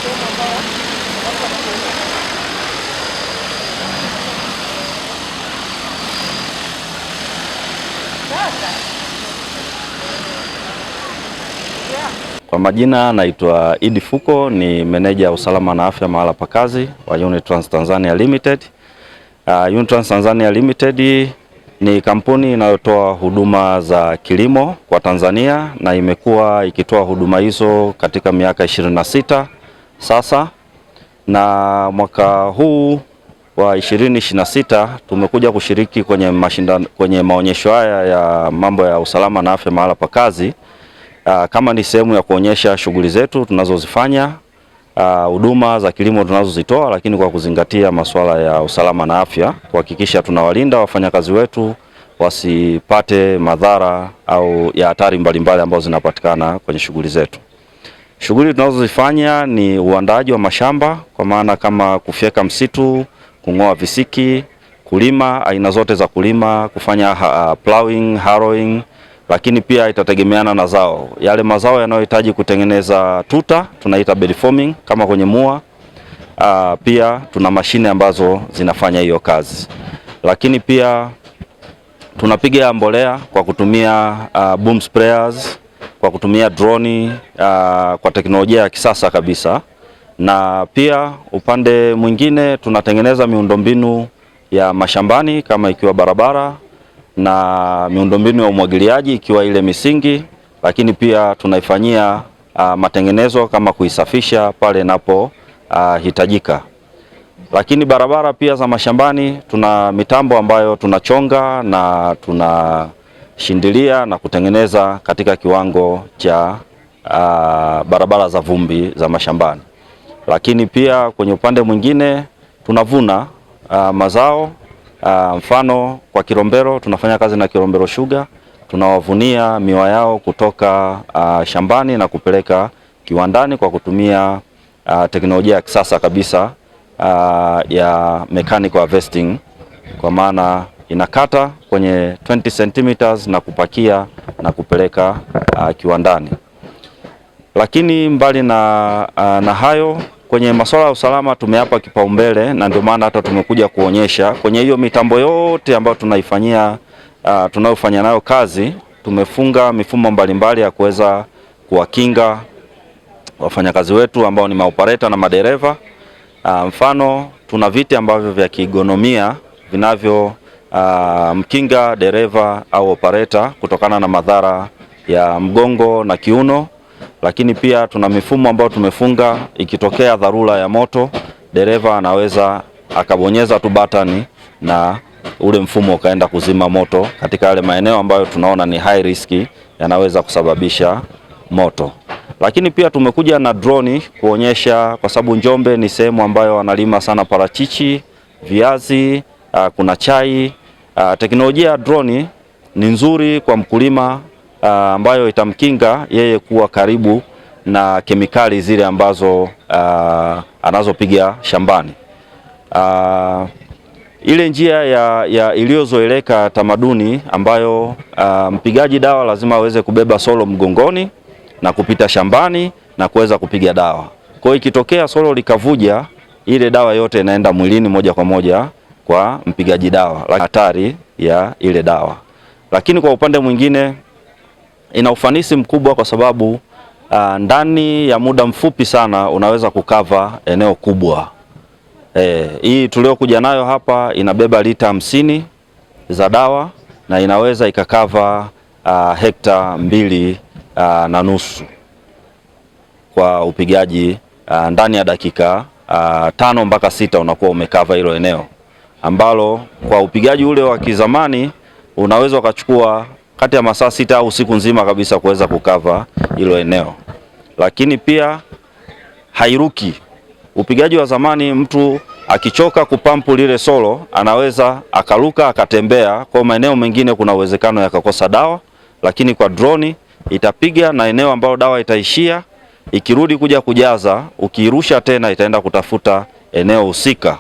sehemu ambayo watu wanatumia. Kwa majina naitwa Idi Fuko, ni meneja usalama na afya mahala pa kazi wa Unitrans Tanzania Limited. Unitrans Tanzania Limited ni kampuni inayotoa huduma za kilimo kwa Tanzania na imekuwa ikitoa huduma hizo katika miaka 26 sasa, na mwaka huu wa 2026 tumekuja kushiriki kwenye maonyesho haya ya mambo ya usalama na afya mahala pa kazi kama ni sehemu ya kuonyesha shughuli zetu tunazozifanya, huduma za kilimo tunazozitoa, lakini kwa kuzingatia masuala ya usalama na afya, kuhakikisha tunawalinda wafanyakazi wetu wasipate madhara au ya hatari mbalimbali ambazo zinapatikana kwenye shughuli zetu. Shughuli tunazozifanya ni uandaaji wa mashamba, kwa maana kama kufyeka msitu, kung'oa visiki, kulima aina zote za kulima, kufanya plowing, harrowing, lakini pia itategemeana na zao. Yale mazao yanayohitaji kutengeneza tuta tunaita bed forming kama kwenye mua. Pia tuna mashine ambazo zinafanya hiyo kazi, lakini pia tunapiga mbolea kwa kutumia boom sprayers, kwa kutumia droni, kwa teknolojia ya kisasa kabisa. Na pia upande mwingine tunatengeneza miundombinu ya mashambani kama ikiwa barabara na miundombinu ya umwagiliaji ikiwa ile misingi, lakini pia tunaifanyia matengenezo kama kuisafisha pale inapohitajika. Lakini barabara pia za mashambani tuna mitambo ambayo tunachonga na tunashindilia na kutengeneza katika kiwango cha barabara za vumbi za mashambani. Lakini pia kwenye upande mwingine tunavuna mazao. Mfano kwa Kilombero tunafanya kazi na Kilombero Sugar, tunawavunia miwa yao kutoka shambani na kupeleka kiwandani kwa kutumia teknolojia ya kisasa kabisa ya mechanical harvesting, kwa maana inakata kwenye 20 cm na kupakia na kupeleka kiwandani. Lakini mbali na hayo, kwenye masuala ya usalama tumeyapa kipaumbele, na ndio maana hata tumekuja kuonyesha kwenye hiyo mitambo yote ambayo tunayofanya nayo kazi, tumefunga mifumo mbalimbali ya kuweza kuwakinga wafanyakazi wetu ambao ni maoperator na madereva. Mfano tuna viti ambavyo vya kigonomia vinavyo mkinga dereva au operator kutokana na madhara ya mgongo na kiuno. Lakini pia tuna mifumo ambayo tumefunga, ikitokea dharura ya moto, dereva anaweza akabonyeza tu batani na ule mfumo ukaenda kuzima moto katika yale maeneo ambayo tunaona ni high risk, yanaweza kusababisha moto. Lakini pia tumekuja na droni kuonyesha, kwa sababu Njombe ni sehemu ambayo wanalima sana parachichi, viazi, kuna chai. Teknolojia ya droni ni nzuri kwa mkulima ambayo itamkinga yeye kuwa karibu na kemikali zile ambazo anazopiga shambani. Ile njia ya iliyozoeleka tamaduni ambayo mpigaji dawa lazima aweze kubeba solo mgongoni na kupita shambani na kuweza kupiga dawa. Kwa hiyo ikitokea solo likavuja, ile dawa yote inaenda mwilini moja kwa moja kwa mpigaji dawa, hatari ya ile dawa. Lakini kwa upande mwingine ina ufanisi mkubwa, kwa sababu ndani ya muda mfupi sana unaweza kukava eneo kubwa. Hii tuliokuja nayo hapa inabeba lita 50 za dawa na inaweza ikakava hekta 2.5 kwa upigaji ndani ya dakika 5 mpaka 6 unakuwa umekava hilo eneo, ambalo kwa upigaji ule wa kizamani unaweza ukachukua kati ya masaa 6 au siku nzima kabisa kuweza kukava hilo eneo. Lakini pia hairuki. Upigaji wa zamani mtu akichoka kupampu lile solo anaweza akaruka akatembea, kwa maeneo mengine kuna uwezekano yakakosa dawa. Lakini kwa droni itapiga na eneo ambalo dawa itaishia, ikirudi kuja kujaza, ukiirusha tena itaenda kutafuta eneo husika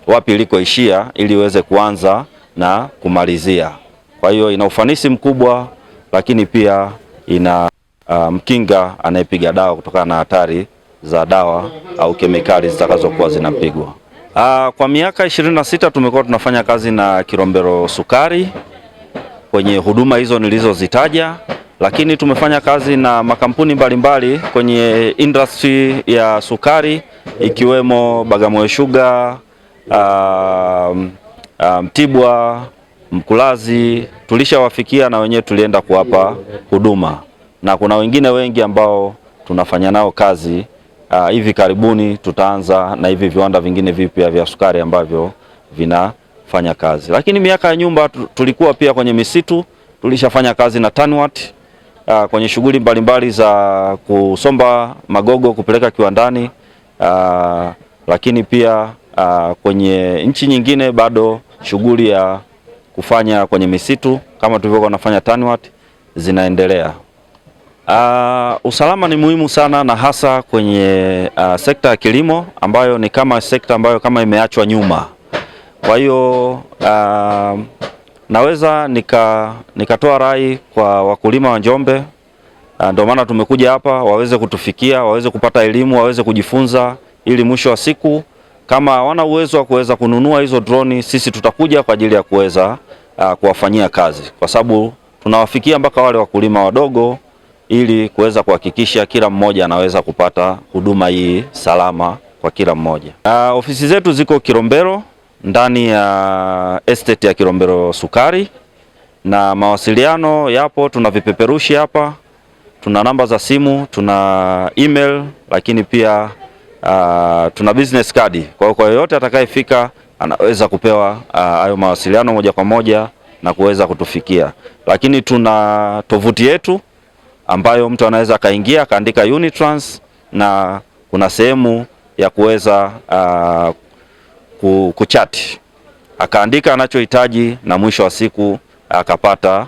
wapi ilikoishia ili iweze kuanza na kumalizia. Kwa hiyo ina ufanisi mkubwa, lakini pia ina mkinga anayepiga dawa kutokana na hatari za dawa au kemikali zitakazokuwa zinapigwa. Kwa miaka 26 tumekuwa tunafanya kazi na Kilombero Sukari kwenye huduma hizo nilizozitaja, lakini tumefanya kazi na makampuni mbalimbali kwenye industry ya sukari ikiwemo Bagamoyo Sugar, Mtibwa, Mkulazi. Tulishawafikia na wenyewe tulienda kuwapa huduma, na kuna wengine wengi ambao tunafanya nao kazi. Hivi karibuni tutaanza na hivi viwanda vingine vipya vya sukari ambavyo vinafanya kazi. Lakini miaka ya nyuma tulikuwa pia kwenye misitu, tulishafanya kazi na TANWAT kwenye shughuli mbalimbali za kusomba magogo kupeleka kiwandani, lakini pia kwenye nchi nyingine bado shughuli ya kufanya kwenye misitu kama tulivyokuwa tunafanya TANWAT zinaendelea. Usalama ni muhimu sana, na hasa kwenye sekta ya kilimo ambayo ni kama sekta ambayo kama imeachwa nyuma. Kwa hiyo naweza nikatoa rai kwa wakulima wa Njombe, ndio maana tumekuja hapa, waweze kutufikia, waweze kupata elimu, waweze kujifunza, ili mwisho wa siku kama hawana uwezo wa kuweza kununua hizo droni, sisi tutakuja kwa ajili ya kuweza kuwafanyia kazi, kwa sababu tunawafikia mpaka wale wakulima wadogo, ili kuweza kuhakikisha kila mmoja anaweza kupata huduma hii salama kwa kila mmoja. Ofisi zetu ziko Kilombero, ndani ya estate ya Kilombero Sukari, na mawasiliano yapo, tuna vipeperushi hapa, tuna namba za simu, tuna email, lakini pia tuna business card. Kwa yoyote atakayefika anaweza kupewa hayo mawasiliano moja kwa moja na kuweza kutufikia. Lakini tuna tovuti yetu ambayo mtu anaweza akaingia akaandika Unitrans, na kuna sehemu ya kuweza kuchati, akaandika anachohitaji, na mwisho wa siku akapata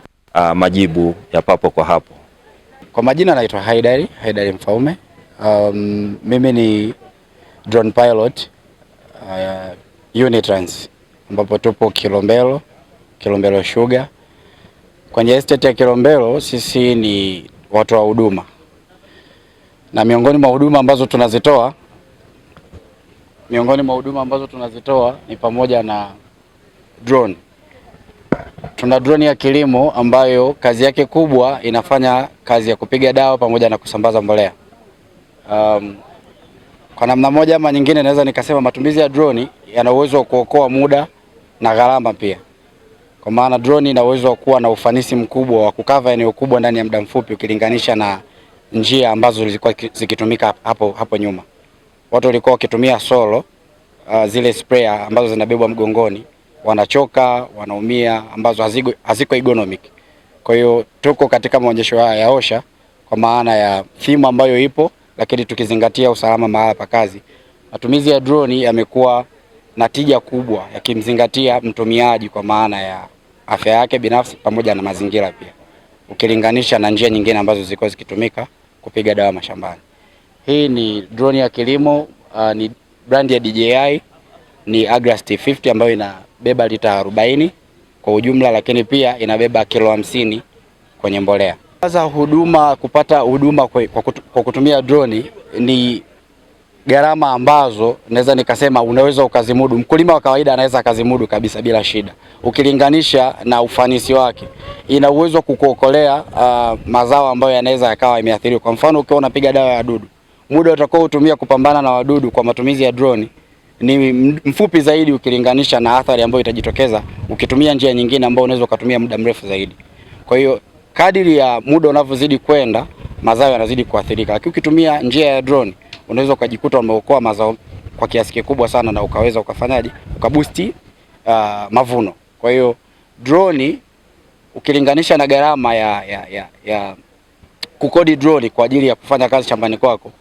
majibu ya papo kwa hapo. Kwa majina naitwa Haidari Mfaume. Mimi ni drone pilot Unitrans, ambapo tupo Kilombero Sugar. Kwenye estate ya Kilombero sisi ni watu wa huduma, na miongoni mwa huduma ambazo tunazitoa ni pamoja na drone. Tuna drone ya kilimo ambayo kazi yake kubwa inafanya kazi ya kupiga dawa pamoja na kusambaza mbolea. Kwa namna moja ama nyingine naweza nikasema matumizi ya drone yana uwezo wa kuokoa muda na gharama pia. Kwa maana drone ina uwezo wa kuwa na ufanisi mkubwa wa kukava eneo kubwa ndani ya muda mfupi ukilinganisha na njia ambazo zilikuwa zikitumika hapo nyuma. Watu walikuwa wakitumia solo, zile sprayer ambazo zinabebwa mgongoni, wanachoka, wanaumia, ambazo haziko ergonomic. Kwa hiyo tuko katika maonyesho haya ya OSHA kwa maana ya theme ambayo ipo, lakini tukizingatia usalama mahala pa kazi. Matumizi ya drone yamekuwa na tija kubwa yakimzingatia mtumiaji kwa maana ya afya yake binafsi pamoja na mazingira pia, ukilinganisha na njia nyingine ambazo zilikuwa zikitumika kupiga dawa mashambani. Hii ni drone ya kilimo, ni brand ya DJI, ni Agras T50 ambayo inabeba lita 40 kwa ujumla, lakini pia inabeba kilo 50 kwenye mbolea. Sasa kupata huduma kwa kutumia drone ni gharama ambazo naweza nikasema unaweza ukazimudu. Mkulima wa kawaida anaweza akazimudu kabisa bila shida, ukilinganisha na ufanisi wake. Ina uwezo kukuokolea mazao ambayo yanaweza yakawa yameathiriwa. Kwa mfano, ukiwa unapiga dawa ya wadudu, muda utakao utumia kupambana na wadudu kwa matumizi ya drone ni mfupi zaidi ukilinganisha na athari ambayo itajitokeza ukitumia njia nyingine ambayo unaweza ukatumia muda mrefu zaidi. Kwa hiyo kadiri ya muda unavyozidi kwenda, mazao yanazidi kuathirika. Lakini ukitumia njia ya drone unaweza ukajikuta umeokoa mazao kwa kiasi kikubwa sana, na ukaweza ukafanyaje, ukaboosti mavuno. Kwa hiyo drone ukilinganisha na gharama ya kukodi drone kwa ajili ya kufanya kazi shambani kwako,